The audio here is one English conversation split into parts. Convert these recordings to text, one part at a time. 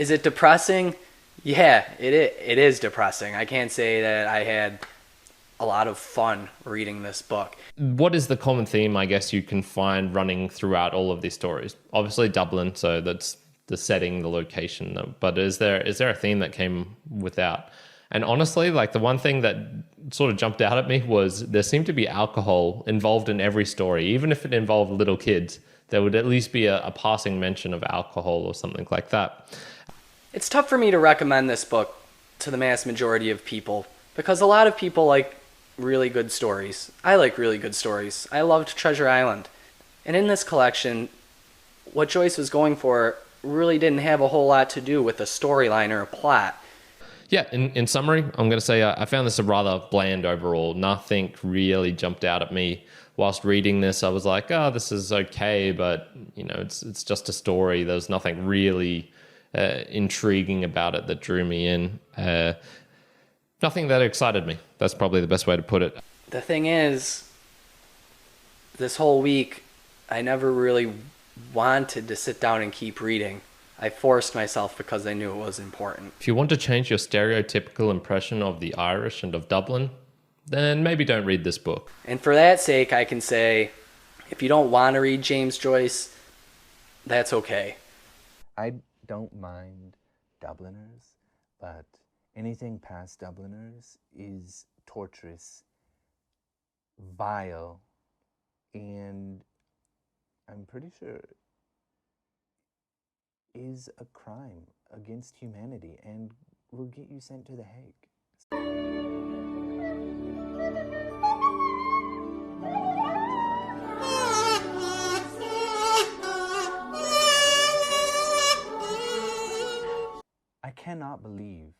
Is it depressing? Yeah, it is depressing. I can't say that I had a lot of fun reading this book. What is the common theme, I guess, you can find running throughout all of these stories? Obviously Dublin, so that's the setting, the location. But is there a theme that came without? And honestly, like the one thing that sort of jumped out at me was there seemed to be alcohol involved in every story. Even if it involved little kids, there would at least be a passing mention of alcohol or something like that. It's tough for me to recommend this book to the mass majority of people because a lot of people like really good stories. I like really good stories. I loved Treasure Island. And in this collection, what Joyce was going for really didn't have a whole lot to do with a storyline or a plot. Yeah, in summary, I'm going to say I found this a rather bland overall. Nothing really jumped out at me whilst reading this. I was like, oh, this is okay, but it's just a story. There's nothing really intriguing about it that drew me in. Nothing that excited me. That's probably the best way to put it. The thing is, this whole week, I never really wanted to sit down and keep reading. I forced myself because I knew it was important. If you want to change your stereotypical impression of the Irish and of Dublin, then maybe don't read this book. And for that sake, I can say, if you don't want to read James Joyce, that's okay. I don't mind Dubliners, but anything past Dubliners is torturous, vile, and I'm pretty sure is a crime against humanity and will get you sent to The Hague. I cannot believe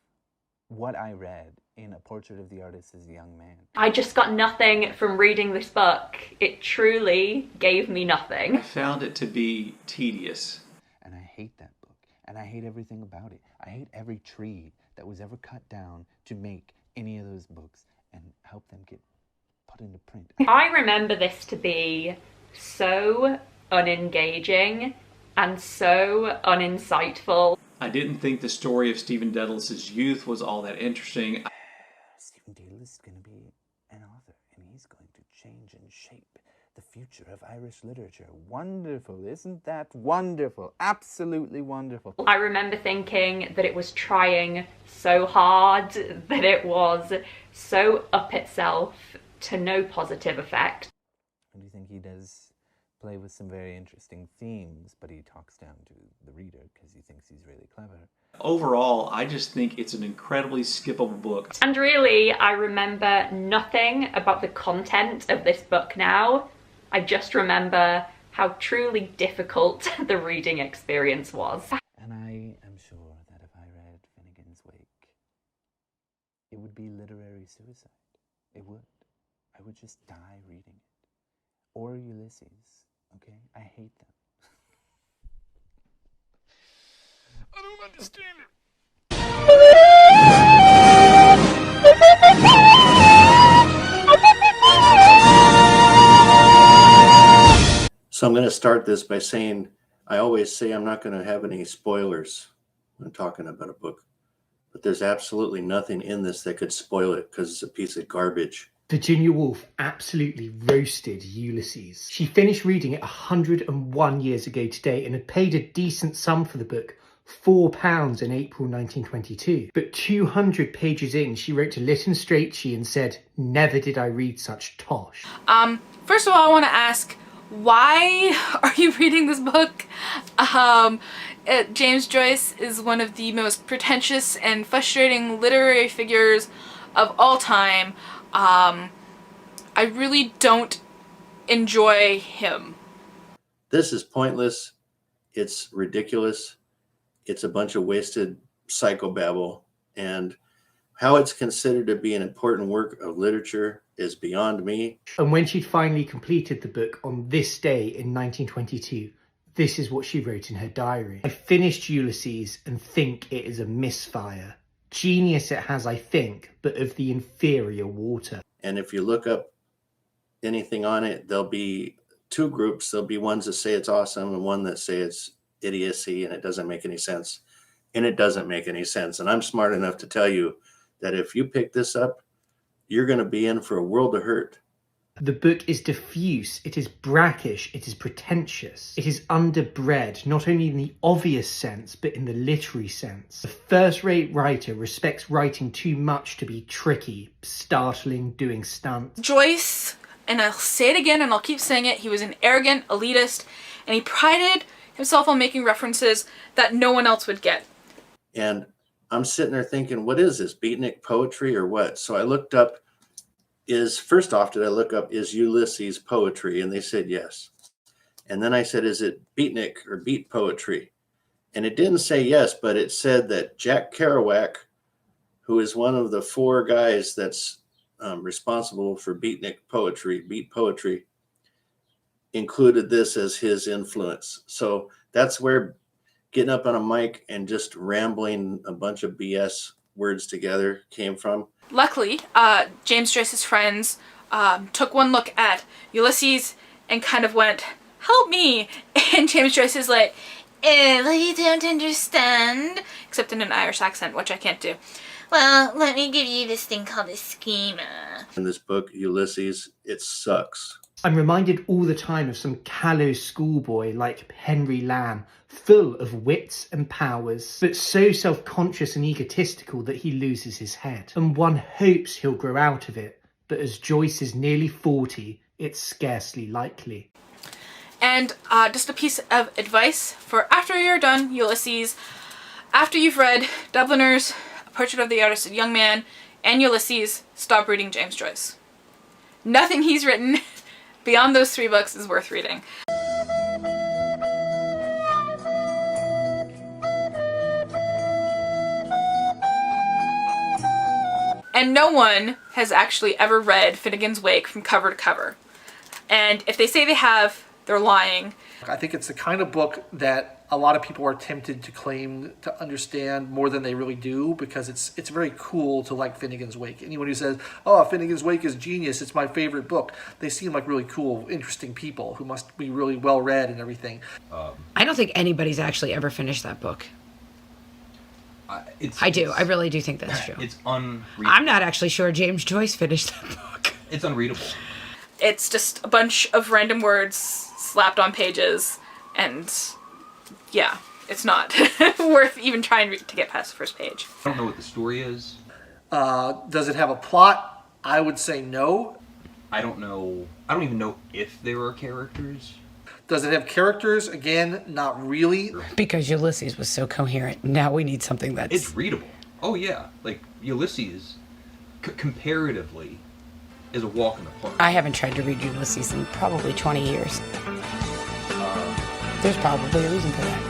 what I read in A Portrait of the Artist as a Young Man. I just got nothing from reading this book. It truly gave me nothing. I found it to be tedious. And I hate that book. And I hate everything about it. I hate every tree that was ever cut down to make any of those books and help them get put into print. I remember this to be so unengaging and so uninsightful. I didn't think the story of Stephen Dedalus' youth was all that interesting. Stephen Dedalus is going to be an author, and he's going to change and shape the future of Irish literature. Wonderful, isn't that wonderful? Absolutely wonderful. I remember thinking that it was trying so hard, that it was so up itself to no positive effect. And do you think he does play with some very interesting themes, but he talks down to the reader because he thinks he's really clever? Overall, I just think it's an incredibly skippable book. And really, I remember nothing about the content of this book now. I just remember how truly difficult the reading experience was. And I am sure that if I read Finnegan's Wake, it would be literary suicide. It would. I would just die reading it. Or Ulysses. Okay? I hate them. I don't understand it. So I'm going to start this by saying, I always say I'm not going to have any spoilers when talking about a book, but there's absolutely nothing in this that could spoil it because it's a piece of garbage. Virginia Woolf absolutely roasted Ulysses. She finished reading it 101 years ago today and had paid a decent sum for the book, £4 in April 1922. But 200 pages in, she wrote to Lytton Strachey and said, "Never did I read such tosh." First of all, I want to ask, why are you reading this book? James Joyce is one of the most pretentious and frustrating literary figures of all time. I really don't enjoy him. This is pointless. It's ridiculous. It's a bunch of wasted psychobabble. And how it's considered to be an important work of literature is beyond me. And when she'd finally completed the book on this day in 1922, this is what she wrote in her diary. "I finished Ulysses and think it is a misfire. Genius it has, I think, but of the inferior water." And if you look up anything on it, there'll be two groups. There'll be ones that say it's awesome and one that say it's idiocy and it doesn't make any sense. and it doesn't make any sense. And I'm smart enough to tell you that if you pick this up, you're going to be in for a world of hurt. The book is diffuse, it is brackish, it is pretentious, it is underbred, not only in the obvious sense, but in the literary sense. A first-rate writer respects writing too much to be tricky, startling, doing stunts. Joyce, and I'll say it again and I'll keep saying it, he was an arrogant elitist, and he prided himself on making references that no one else would get. And I'm sitting there thinking, what is this, beatnik poetry or what? So I looked up, first off, did I look up, is Ulysses poetry? And they said yes. And then I said, is it beatnik or beat poetry? And it didn't say yes, but it said that Jack Kerouac, who is one of the 4 guys that's responsible for beat poetry, included this as his influence. So that's where getting up on a mic and just rambling a bunch of BS words together came from. Luckily, James Joyce's friends took one look at Ulysses and kind of went, help me! And James Joyce is like, well, you don't understand. Except in an Irish accent, which I can't do. Well, let me give you this thing called a schema. In this book, Ulysses, it sucks. I'm reminded all the time of some callow schoolboy like Henry Lamb, full of wits and powers, but so self-conscious and egotistical that he loses his head. And one hopes he'll grow out of it, but as Joyce is nearly 40, it's scarcely likely. And just a piece of advice for after you're done Ulysses, after you've read Dubliners, A Portrait of the Arrested Young Man, and Ulysses, stop reading James Joyce. Nothing he's written beyond those 3 books is worth reading. And no one has actually ever read Finnegan's Wake from cover to cover. And if they say they have, they're lying. I think it's the kind of book that a lot of people are tempted to claim to understand more than they really do, because it's very cool to like Finnegan's Wake. Anyone who says, oh, Finnegan's Wake is genius, it's my favorite book, they seem like really cool, interesting people who must be really well read and everything. I don't think anybody's actually ever finished that book. I do. I really do think that's true. It's unreadable. I'm not actually sure James Joyce finished that book. It's unreadable. It's just a bunch of random words slapped on pages, and yeah, it's not worth even trying to get past the first page. I don't know what the story is. Does it have a plot? I would say no. I don't know. I don't even know if there are characters. Does it have characters? Again, not really. Because Ulysses was so coherent. Now we need something that's... It's readable. Oh yeah, like Ulysses, comparatively, is a walk in the park. I haven't tried to read Ulysses in probably 20 years. There's probably a reason for that.